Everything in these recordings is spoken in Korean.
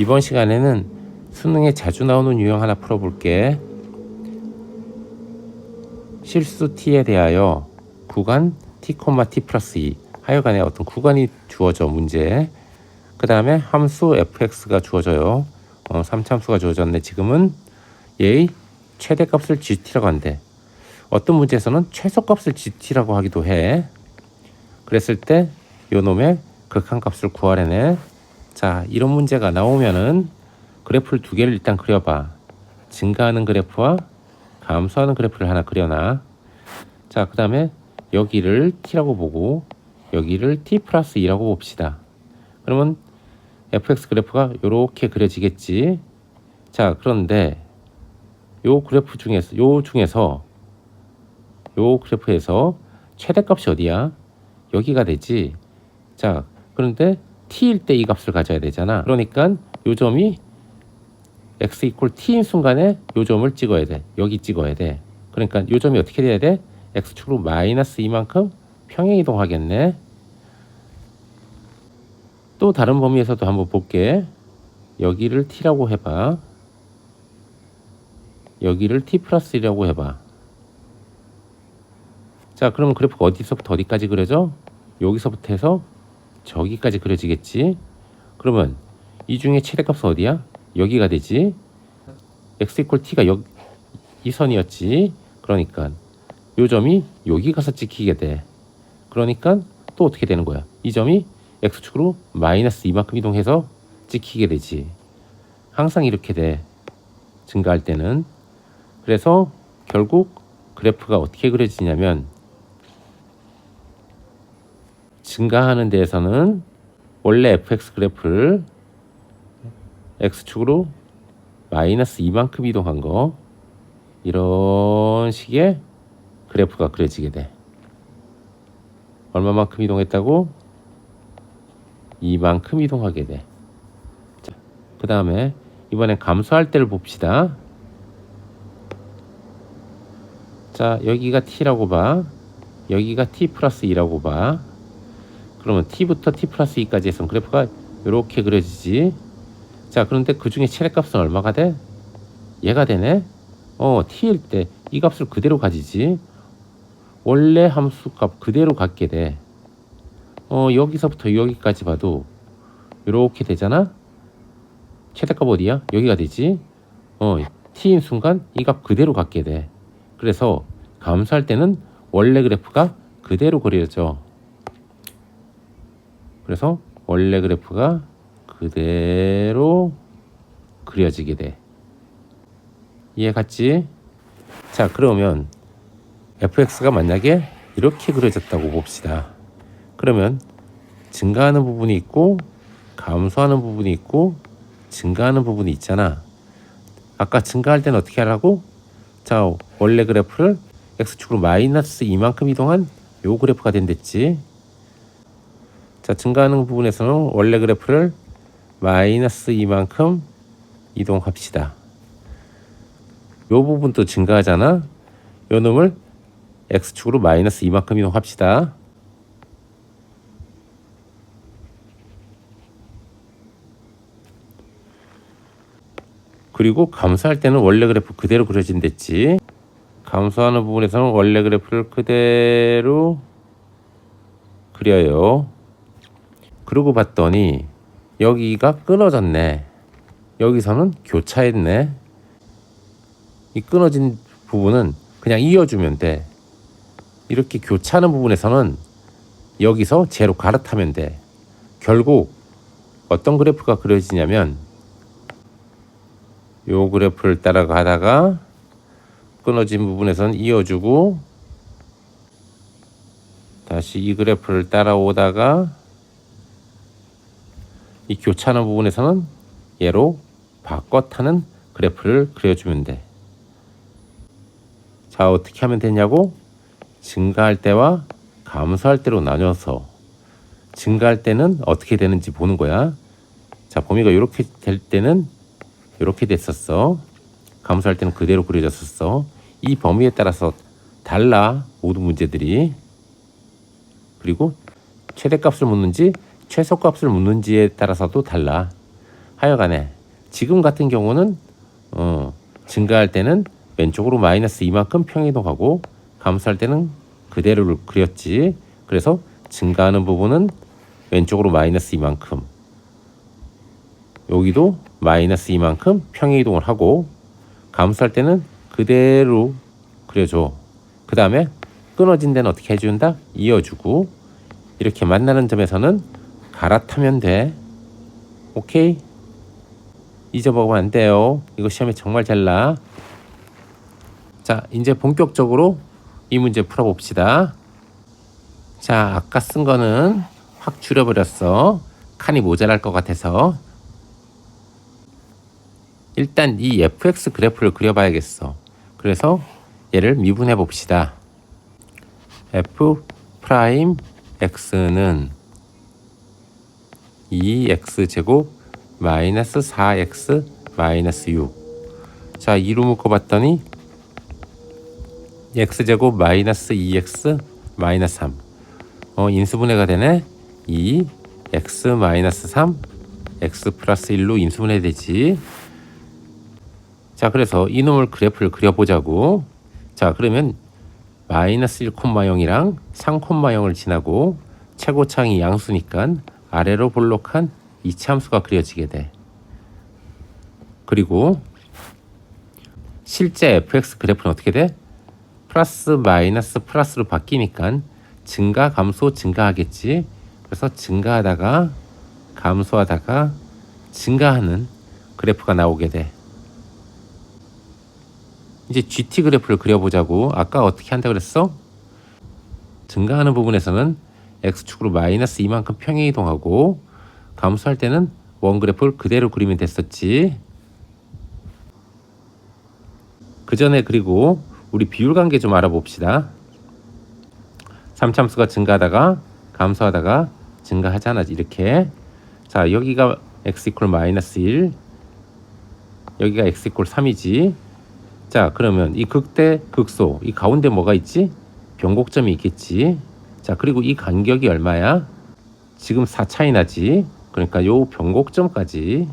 이번 시간에는 수능에 자주 나오는 유형 하나 풀어볼게. 실수 t에 대하여 구간 t, t 플러스 2 하여간에 어떤 구간이 주어져 문제. 그 다음에 함수 fx가 주어져요. 3참수가 주어졌네. 지금은 얘의 최대값을 gt라고 한대. 어떤 문제에서는 최소값을 gt라고 하기도 해. 그랬을 때 요 놈의 극한값을 구하래네. 자, 이런 문제가 나오면은 그래프를 두 개를 일단 그려봐. 증가하는 그래프와 감소하는 그래프를 하나 그려놔. 자, 그 다음에 여기를 t라고 보고 여기를 t 플러스 2라고 봅시다. 그러면 fx 그래프가 이렇게 그려지겠지. 자, 그런데 요 그래프 중에서 요 그래프에서 최대값이 어디야? 여기가 되지. 자, 그런데 t일 때 이 값을 가져야 되잖아. 그러니까 요 점이 x 이퀄 t인 순간에 요 점을 찍어야 돼. 여기 찍어야 돼. 그러니까 요 점이 어떻게 돼야 돼? x축으로 마이너스 2만큼 평행 이동하겠네. 또 다른 범위에서도 한번 볼게. 여기를 t라고 해봐. 여기를 t 플러스 1이라고 해봐. 자, 그럼 그래프가 어디서부터 어디까지 그려져? 여기서부터 해서 저기까지 그려지겠지. 그러면 이 중에 최대값은 어디야? 여기가 되지. x 이퀄 t가 이 선이었지. 그러니까 요 점이 여기 가서 찍히게 돼. 그러니까 또 어떻게 되는 거야? 이 점이 x축으로 마이너스 2만큼 이동해서 찍히게 되지. 항상 이렇게 돼. 증가할 때는. 그래서 결국 그래프가 어떻게 그려지냐면 증가하는 데에서는 원래 fx 그래프를 x축으로 마이너스 2만큼 이동한 거, 이런 식의 그래프가 그려지게 돼. 얼마만큼 이동했다고? 2만큼 이동하게 돼. 자, 그 다음에 이번엔 감소할 때를 봅시다. 자, 여기가 t라고 봐. 여기가 t 플러스 2라고 봐. 그러면 t부터 t 플러스 2까지 해서 그래프가 이렇게 그려지지. 자, 그런데 그 중에 최대값은 얼마가 돼? 얘가 되네. t일 때 이 값을 그대로 가지지. 원래 함수값 그대로 갖게 돼. 여기서부터 여기까지 봐도 이렇게 되잖아. 최대값 어디야? 여기가 되지. t인 순간 이 값 그대로 갖게 돼. 그래서 감소할 때는 원래 그래프가 그대로 그려져. 그래서 원래 그래프가 그대로 그려지게 돼. 이해 갔지? 자, 그러면 fx가 만약에 이렇게 그려졌다고 봅시다. 그러면 증가하는 부분이 있고 감소하는 부분이 있고 증가하는 부분이 있잖아. 아까 증가할 때는 어떻게 하라고? 자, 원래 그래프를 x축으로 마이너스 2만큼 이동한 요 그래프가 된댔지. 자, 증가하는 부분에서는 원래 그래프를 마이너스 2만큼 이동합시다. 요 부분도 증가하잖아. 요 놈을 x축으로 마이너스 2만큼 이동합시다. 그리고 감소할 때는 원래 그래프 그대로 그려진댔지. 감소하는 부분에서는 원래 그래프를 그대로 그려요. 그러고 봤더니 여기가 끊어졌네. 여기서는 교차했네. 이 끊어진 부분은 그냥 이어주면 돼. 이렇게 교차하는 부분에서는 여기서 제로 갈아타면 돼. 결국 어떤 그래프가 그려지냐면 요 그래프를 따라가다가 끊어진 부분에서는 이어주고 다시 이 그래프를 따라오다가 이 교차하는 부분에서는 얘로 바꿔 타는 그래프를 그려주면 돼. 자, 어떻게 하면 되냐고? 증가할 때와 감소할 때로 나눠서 증가할 때는 어떻게 되는지 보는 거야. 자, 범위가 이렇게 될 때는 이렇게 됐었어. 감소할 때는 그대로 그려졌었어. 이 범위에 따라서 달라, 모든 문제들이. 그리고 최대값을 묻는지 최소값을 묻는지에 따라서도 달라. 하여간에 지금 같은 경우는 증가할 때는 왼쪽으로 마이너스 이만큼 평이동하고 감소할 때는 그대로 그렸지. 그래서 증가하는 부분은 왼쪽으로 마이너스 이만큼, 여기도 마이너스 이만큼 평이동을 하고 감소할 때는 그대로 그려줘. 그 다음에 끊어진 데는 어떻게 해준다? 이어주고 이렇게 만나는 점에서는 갈아타면 돼. 오케이? 잊어먹으면 안 돼요. 이거 시험에 정말 잘 나. 자, 이제 본격적으로 이 문제 풀어봅시다. 자, 아까 쓴 거는 확 줄여버렸어. 칸이 모자랄 것 같아서. 일단 이 fx 그래프를 그려봐야겠어. 그래서 얘를 미분해 봅시다. f 프라임 x는 2x제곱 마이너스 4x 마이너스 6. 자, 2로 묶어봤더니 x제곱 마이너스 2x 마이너스 3. 인수분해가 되네. 2 x 마이너스 3 x 플러스 1로 인수분해 되지. 자, 그래서 이놈을 그래프를 그려보자고. 자, 그러면 마이너스 1,0이랑 3,0을 지나고 최고차항이 양수니까 아래로 볼록한 이차함수가 그려지게 돼. 그리고 실제 fx 그래프는 어떻게 돼? 플러스 마이너스 플러스로 바뀌니까 증가 감소 증가하겠지. 그래서 증가하다가 감소하다가 증가하는 그래프가 나오게 돼. 이제 GT 그래프를 그려보자고. 아까 어떻게 한다고 그랬어? 증가하는 부분에서는 X축으로 마이너스 이만큼 평행이동하고 감소할 때는 원 그래프를 그대로 그리면 됐었지. 그 전에 그리고 우리 비율 관계 좀 알아봅시다. 3참수가 증가하다가 감소하다가 증가하잖아. 이렇게. 자, 여기가 x 이퀄 마이너스 1, 여기가 x 이퀄 3이지. 자, 그러면 이 극대 극소 이 가운데 뭐가 있지? 변곡점이 있겠지. 자, 그리고 이 간격이 얼마야? 지금 4 차이 나지. 그러니까 요 변곡점까지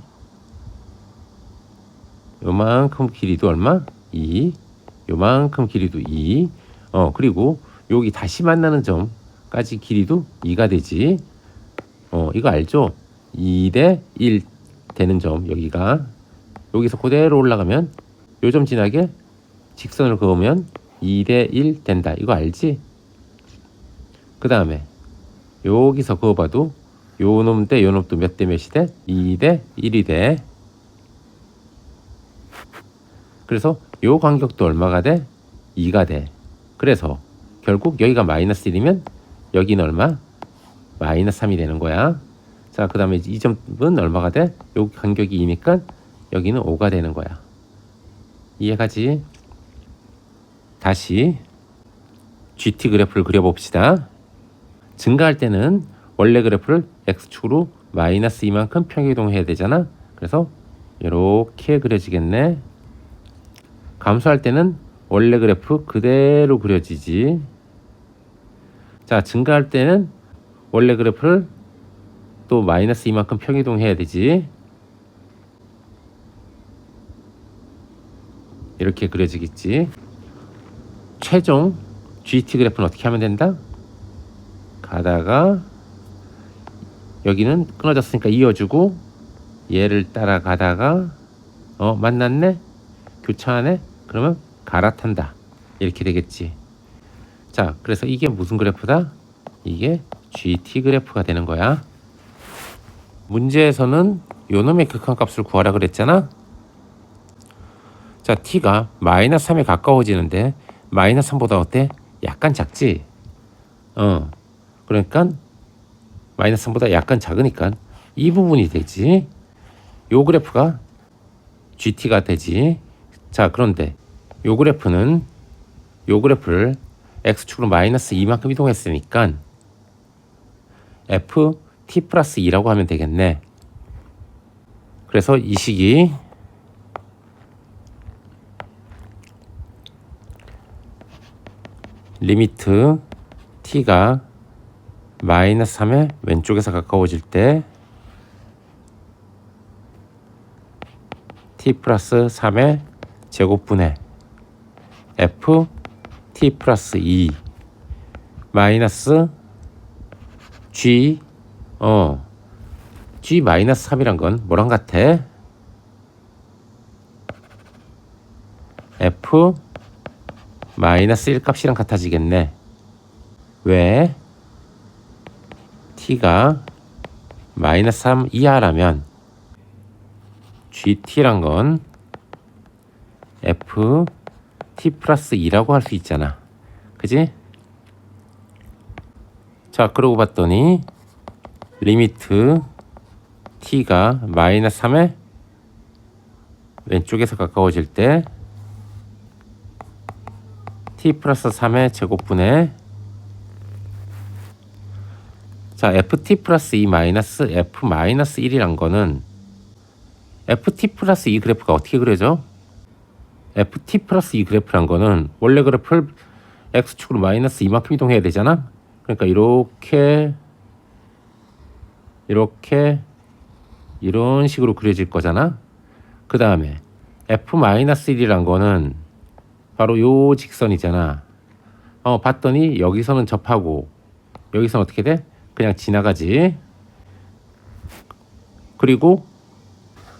요만큼 길이도 얼마? 2. 요만큼 길이도 2. 그리고 여기 다시 만나는 점까지 길이도 2가 되지. 이거 알죠? 2대 1 되는 점. 여기서 그대로 올라가면 요 점 지나게 직선을 그으면 2대 1 된다. 이거 알지? 그 다음에 여기서 그어봐도 요 놈 대 요 놈도 몇 대 몇이 돼? 2대 1이 돼. 그래서 요 간격도 얼마가 돼? 2가 돼. 그래서 결국 여기가 마이너스 1이면 여기는 얼마? 마이너스 3이 되는 거야. 자, 그 다음에 이 점은 얼마가 돼? 요 간격이 2니까 여기는 5가 되는 거야. 이해가지? 다시 GT 그래프를 그려봅시다. 증가할 때는 원래 그래프를 X축으로 마이너스 이만큼 평행이동해야 되잖아. 그래서 이렇게 그려지겠네. 감소할 때는 원래 그래프 그대로 그려지지. 자, 증가할 때는 원래 그래프를 또 마이너스 이만큼 평이동해야 되지. 이렇게 그려지겠지. 최종 GT 그래프는 어떻게 하면 된다? 가다가 여기는 끊어졌으니까 이어주고 얘를 따라가다가 만났네? 교차하네? 그러면 갈아탄다. 이렇게 되겠지. 자, 그래서 이게 무슨 그래프다? 이게 GT 그래프가 되는 거야. 문제에서는 요놈의 극한값을 구하라 그랬잖아. 자, t가 마이너스 3에 가까워지는데 마이너스 3보다 어때? 약간 작지? 그러니까 마이너스 3보다 약간 작으니까 이 부분이 되지. 요 그래프가 GT가 되지. 자, 그런데 요 그래프를 X축으로 마이너스 2만큼 이동했으니까 FT 플러스 2라고 하면 되겠네. 그래서 이 식이 리미트 t가 마이너스 3에 왼쪽에서 가까워질 때 t 플러스 3의 제곱분의 f t 플러스 2 마이너스 g g 마이너스 3이란 건 뭐랑 같아? f 마이너스 1 값이랑 같아지겠네. 왜? t가 마이너스 3 이하라면 gt란 건 f t 플러스 2라고 할 수 있잖아. 그지? 자, 그러고 봤더니 리미트 t가 마이너스 3에 왼쪽에서 가까워질 때 t 플러스 3의 제곱분의 자 ft 플러스 2 마이너스 f 마이너스 1이란 거는 ft 플러스 2 그래프가 어떻게 그려져? ft 플러스 2 그래프란 거는 원래 그래프를 x축으로 마이너스 이만큼 이동해야 되잖아. 그러니까 이렇게 이런 식으로 그려질 거잖아. 그 다음에 f 마이너스 1이란 거는 바로 요 직선이잖아. 봤더니 여기서는 접하고 여기서는 어떻게 돼? 그냥 지나가지. 그리고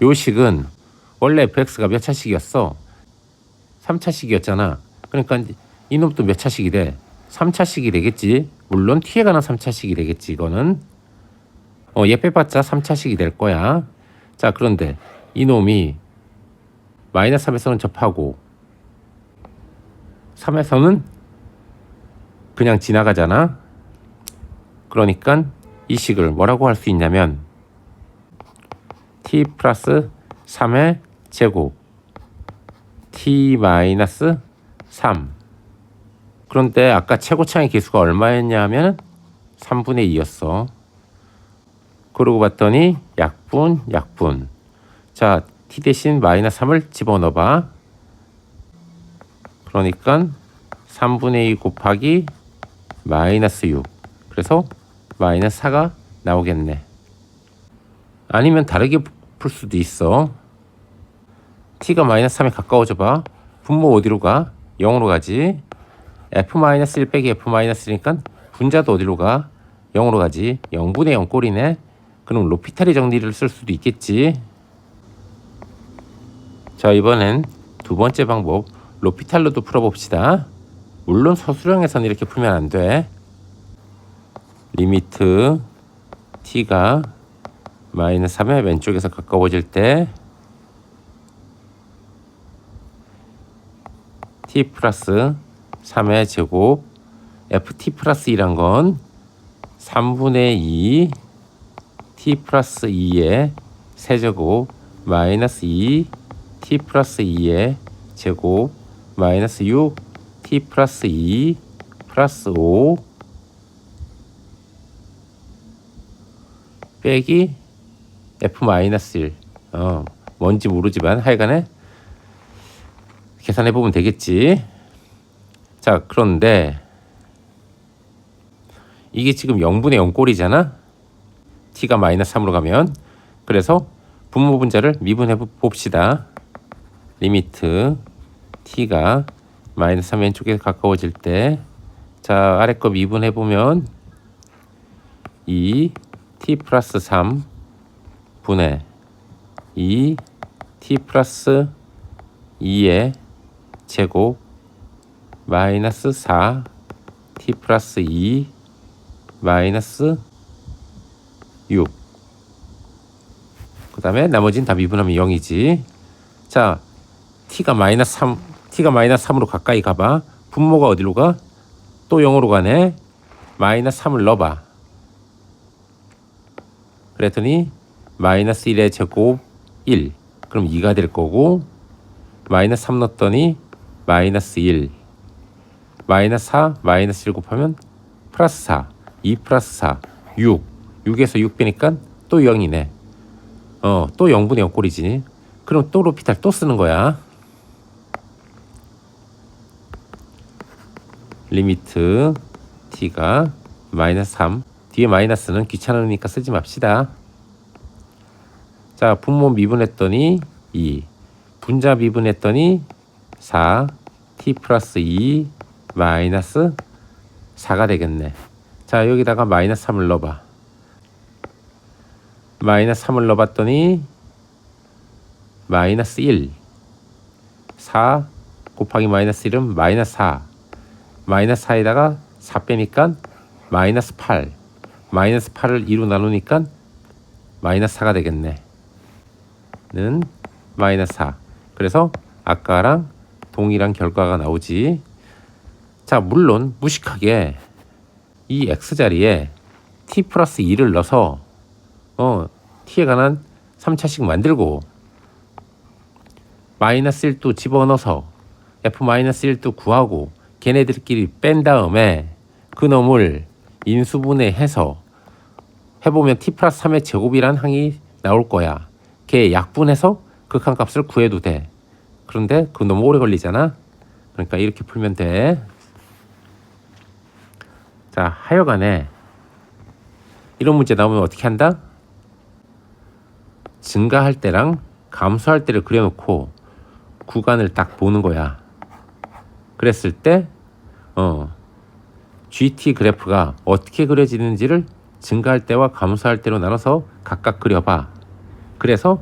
요 식은 원래 fx가 몇 차식이었어? 3차식이었잖아. 그러니까 이놈도 몇 차식이 돼? 3차식이 되겠지. 물론 t에 관한 3차식이 되겠지. 이거는 얘 빼봤자 3차식이 될 거야. 자, 그런데 이놈이 마이너스 3에서는 접하고 3에서는 그냥 지나가잖아. 그러니까 이 식을 뭐라고 할 수 있냐면 t 플러스 3의 제곱 t 마이너스 3. 그런데 아까 최고차의 계수가 얼마였냐면 3분의 2였어. 그러고 봤더니 약분. 자, t 대신 마이너스 3을 집어넣어봐. 그러니까 3분의 2 곱하기 마이너스 6. 그래서 마이너스 4가 나오겠네. 아니면 다르게 풀 수도 있어. t가 마이너스 3에 가까워져 봐. 분모 어디로 가? 0으로 가지. f-1 빼기 f-1이니까 분자도 어디로 가? 0으로 가지. 0분의 0 꼴이네. 그럼 로피탈의 정리를 쓸 수도 있겠지. 자, 이번엔 두 번째 방법 로피탈로도 풀어봅시다. 물론 서술형에서는 이렇게 풀면 안 돼. 리미트 t가 마이너스 3에 왼쪽에서 가까워질 때 t 플러스 3의 제곱 ft 플러스 2란 건 3분의 2 t 플러스 2의 세제곱 마이너스 2 t 플러스 2의 제곱 마이너스 6 t 플러스 2 플러스 5 빼기 f 마이너스 1. 뭔지 모르지만 하여간에 계산해 보면 되겠지. 자, 그런데 이게 지금 0분의 0 꼴이잖아. t가 마이너스 3으로 가면. 그래서 분모 분자를 미분해 봅시다. 리미트 t가 마이너스 3 왼쪽에 가까워질 때 자, 아래 거 미분해 보면 2 t 플러스 3 분의 2 t 플러스 2의 제곱 마이너스 4 t 플러스 2 마이너스 6. 그 다음에 나머지는 다 미분하면 0이지. 자, t가 마이너스 3으로 가까이 가봐. 분모가 어디로 가? 또 0으로 가네. 마이너스 3을 넣어봐. 그랬더니 마이너스 1의 제곱 1. 그럼 2가 될 거고 마이너스 3 넣었더니 마이너스 1. 마이너스 4 마이너스 1 곱하면 플러스 4. 2 플러스 4 6. 6에서 6 빼니까 또 0이네. 또 0분의 0 꼴이지. 그럼 또 로피탈 또 쓰는 거야. 리미트 t가 마이너스 3. 뒤에 마이너스는 귀찮으니까 쓰지 맙시다. 자, 분모 미분했더니 2. 분자 미분했더니 4 t 플러스 2 마이너스 4가 되겠네. 자, 여기다가 마이너스 3을 넣어봐. 마이너스 3을 넣어봤더니 마이너스 1 4 곱하기 마이너스 1은 마이너스 4 마이너스 4에다가 4 빼니까 마이너스 8 마이너스 8을 2로 나누니까 마이너스 4가 되겠네. 는 마이너스 4. 그래서 아까랑 동일한 결과가 나오지. 자, 물론 무식하게 이 x자리에 t 플러스 2를 넣어서 t에 관한 3차식 만들고 마이너스 1도 집어넣어서 f-1도 구하고 걔네들끼리 뺀 다음에 그 놈을 인수분해해서 해보면 t 플러스 3의 제곱이란 항이 나올 거야. 걔 약분해서 극한값을 구해도 돼. 그런데 그거 너무 오래 걸리잖아. 그러니까 이렇게 풀면 돼. 자, 하여간에 이런 문제 나오면 어떻게 한다? 증가할 때랑 감소할 때를 그려놓고 구간을 딱 보는 거야. 그랬을 때 GT 그래프가 어떻게 그려지는지를 증가할 때와 감소할 때로 나눠서 각각 그려봐. 그래서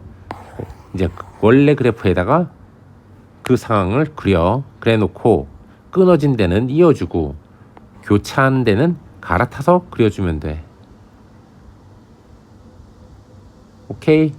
이제 원래 그래프에다가 그 상황을 그래 놓고 끊어진 데는 이어주고 교차한 데는 갈아타서 그려주면 돼. 오케이?